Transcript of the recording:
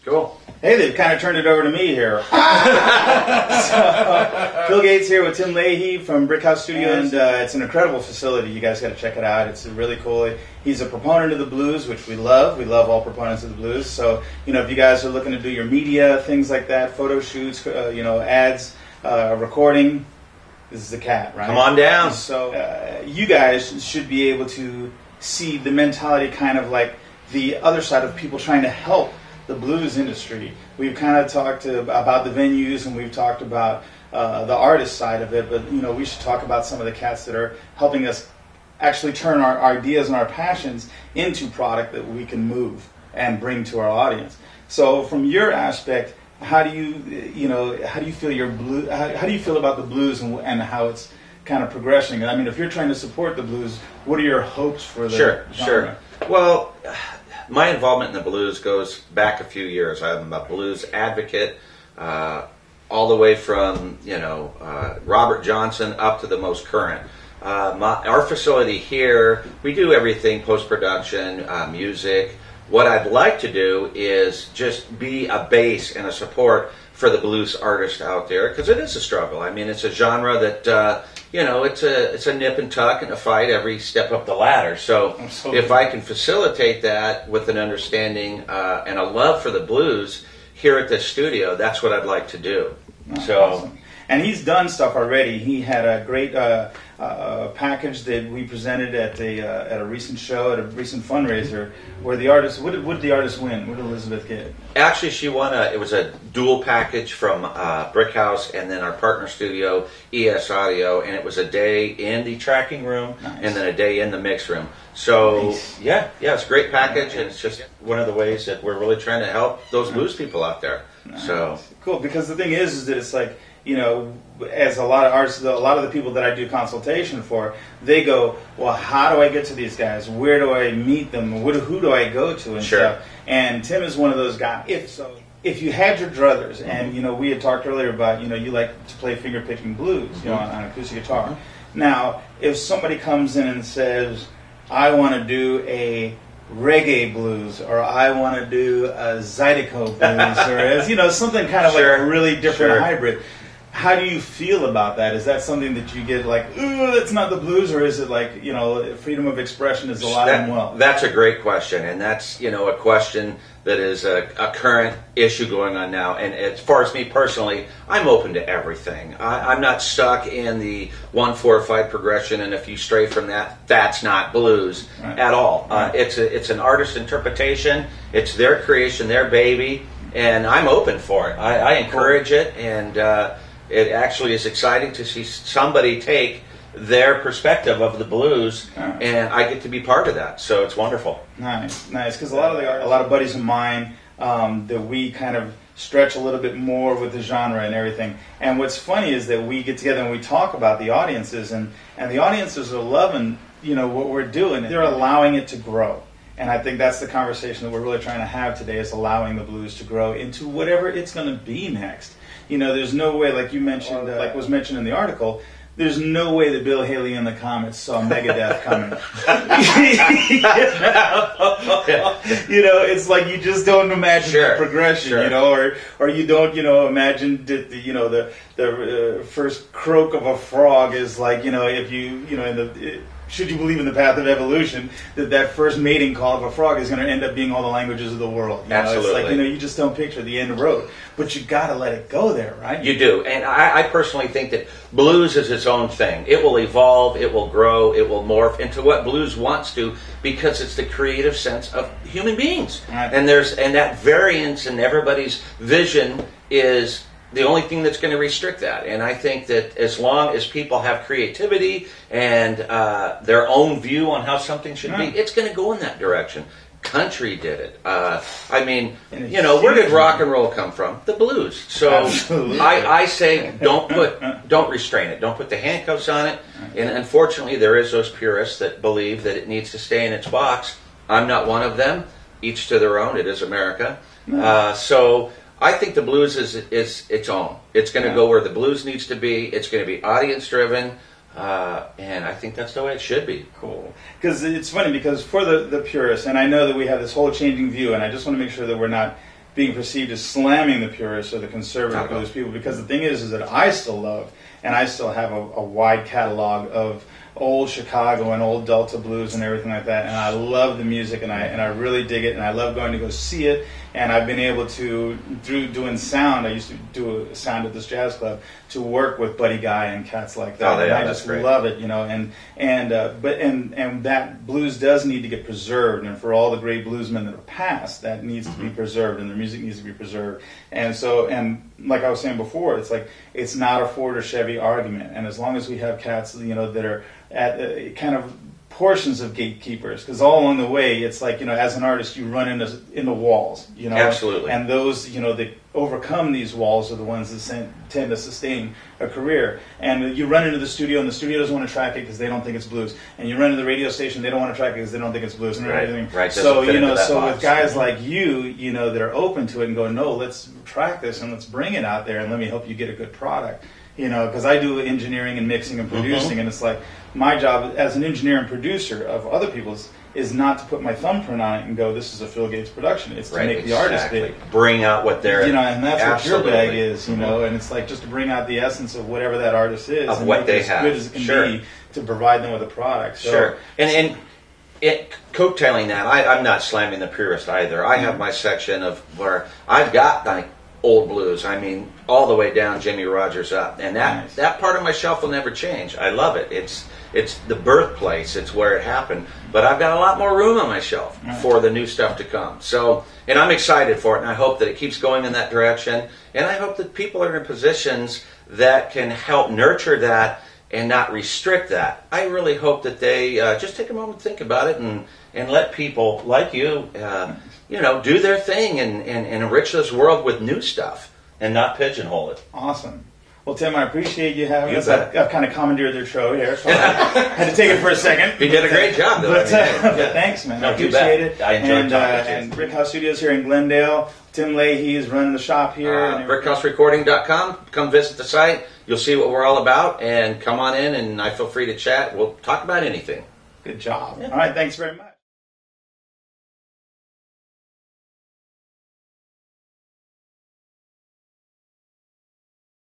Cool. Hey, they've kind of turned it over to me here. Phil Gates here with Tim Leahy from Brickhouse Studios, and it's an incredible facility. You guys got to check it out. It's really cool. He's a proponent of the blues, which we love. We love all proponents of the blues. So, if you guys are looking to do your media, things like that, photo shoots, ads, recording, this is the cat, right? Come on down. So, you guys should be able to see the mentality, kind of like the other side of people trying to help the blues industry. We've kind of talked about the venues, and we've talked about the artist side of it, but we should talk about some of the cats that are helping us actually turn our ideas and our passions into product that we can move and bring to our audience. So from your aspect, how do you feel how do you feel about the blues and how it's kind of progressing? I mean, if you're trying to support the blues, what are your hopes for the genre? Sure. Well, my involvement in the blues goes back a few years. I'm a blues advocate, all the way from Robert Johnson up to the most current. Our facility here, we do everything post-production, music. What I'd like to do is just be a base and a support for the blues artist out there, because it is a struggle. I mean, it's a genre that it's a nip and tuck and a fight every step up the ladder. So Absolutely. If I can facilitate that with an understanding and a love for the blues here at this studio, that's what I'd like to do. Awesome. And he's done stuff already. He had a great package that we presented at a recent show, at a recent fundraiser, where the artist, what did the artist win? What did Elizabeth get? Actually, she won it was a dual package from Brickhouse and then our partner studio, ES Audio, and it was a day in the tracking room and then a day in the mix room. So, yeah, it's a great package, and it's just one of the ways that we're really trying to help those blues people out there. So cool, because the thing is that it's like, as a lot of artists, a lot of the people that I do consultation for, they go, well, how do I get to these guys? Where do I meet them? Who do I go to? And stuff. And Tim is one of those guys. If you had your druthers, and we had talked earlier about, you like to play finger picking blues, on acoustic guitar. Now, if somebody comes in and says, I want to do a reggae blues, or I want to do a Zydeco blues, or something kind of like a really different hybrid. How do you feel about that? Is that something that you get like, ooh, that's not the blues, or is it like, freedom of expression is alive and well? That's a great question, and that's, a question that is a current issue going on now. And as far as me personally, I'm open to everything. I'm not stuck in the 1-4-5 progression, and if you stray from that, that's not blues at all. It's an artist's interpretation. It's their creation, their baby, and I'm open for it. I encourage it, and it actually is exciting to see somebody take their perspective of the blues, and I get to be part of that. So it's wonderful. Nice. Because a lot of buddies of mine that we kind of stretch a little bit more with the genre and everything. And what's funny is that we get together and we talk about the audiences, and the audiences are loving what we're doing. They're allowing it to grow. And I think that's the conversation that we're really trying to have today, is allowing the blues to grow into whatever it's going to be next. There's no way, like you mentioned, like was mentioned in the article, there's no way that Bill Haley and the Comets saw Megadeth coming. It's like you just don't imagine the progression, or you don't, imagine that the first croak of a frog is like, if you, should you believe in the path of evolution, that first mating call of a frog is going to end up being all the languages of the world. Absolutely. It's like, you just don't picture the end road. But you got to let it go there, right? You do. And I personally think that blues is its own thing. It will evolve, it will grow, it will morph into what blues wants to, because it's the creative sense of human beings. Right. And that variance in everybody's vision is the only thing that's going to restrict that. And I think that as long as people have creativity and their own view on how something should be, it's going to go in that direction. Country did it. Where did rock and roll come from? The blues. So I say don't restrain it. Don't put the handcuffs on it. And unfortunately, there is those purists that believe that it needs to stay in its box. I'm not one of them. Each to their own. It is America. So I think the blues is its own. It's going to go where the blues needs to be. It's going to be audience driven. And I think that's the way it should be. Cool. Because it's funny, because for the purists, and I know that we have this whole changing view, and I just want to make sure that we're not being perceived as slamming the purists or the conservative blues people, because the thing is that I still love, and I still have a wide catalog of old Chicago and old Delta blues and everything like that, and I love the music, and I really dig it, and I love going to go see it. And I've been able to, through doing sound, I used to do a sound at this jazz club, to work with Buddy Guy and cats like that. And I just love it, you know. And that blues does need to get preserved, and for all the great bluesmen that have passed, that needs to be preserved, and their music needs to be preserved. And so, and like I was saying before, it's like it's not a Ford or Chevy argument. And as long as we have cats, you know, that are at kind of portions of gatekeepers, because all along the way, it's like, you know, as an artist, you run into walls, you know. Absolutely. And those, you know, that overcome these walls are the ones that tend to sustain a career. And you run into the studio, and the studio doesn't want to track it because they don't think it's blues. And you run to the radio station, they don't want to track it because they don't think it's blues. And everything. Right. So, you know, so with guys like you know, that are open to it and go, no, let's track this and let's bring it out there and let me help you get a good product. You know, because I do engineering and mixing and producing, and it's like my job as an engineer and producer of other people's is not to put my thumbprint on it and go, this is a Phil Gates production. It's to make the artist big. Bring out what they're, you know, and that's what your bag is, you know, and it's like just to bring out the essence of whatever that artist is, of and what make they it as have. good as it can be to provide them with a product. So, and coattailing that, I'm not slamming the purist either. I have my section of where I've got like old blues. I mean, all the way down Jimmy Rogers up, and that part of my shelf will never change. I love it. It's the birthplace. It's where it happened. But I've got a lot more room on my shelf for the new stuff to come. So, and I'm excited for it, and I hope that it keeps going in that direction. And I hope that people are in positions that can help nurture that and not restrict that. I really hope that they just take a moment to think about it and let people like you, you know, do their thing and enrich this world with new stuff and not pigeonhole it. Awesome. Well, Tim, I appreciate you having us. I've kind of commandeered their show here, so I had to take it for a second. You did a great job, though. But thanks, man. I appreciate it. I enjoyed talking to you. And Brickhouse Studios here in Glendale. Tim Leahy is running the shop here. BrickhouseRecording.com. Come visit the site. You'll see what we're all about, and come on in, and I feel free to chat. We'll talk about anything. Good job. Yeah. All right, thanks very much.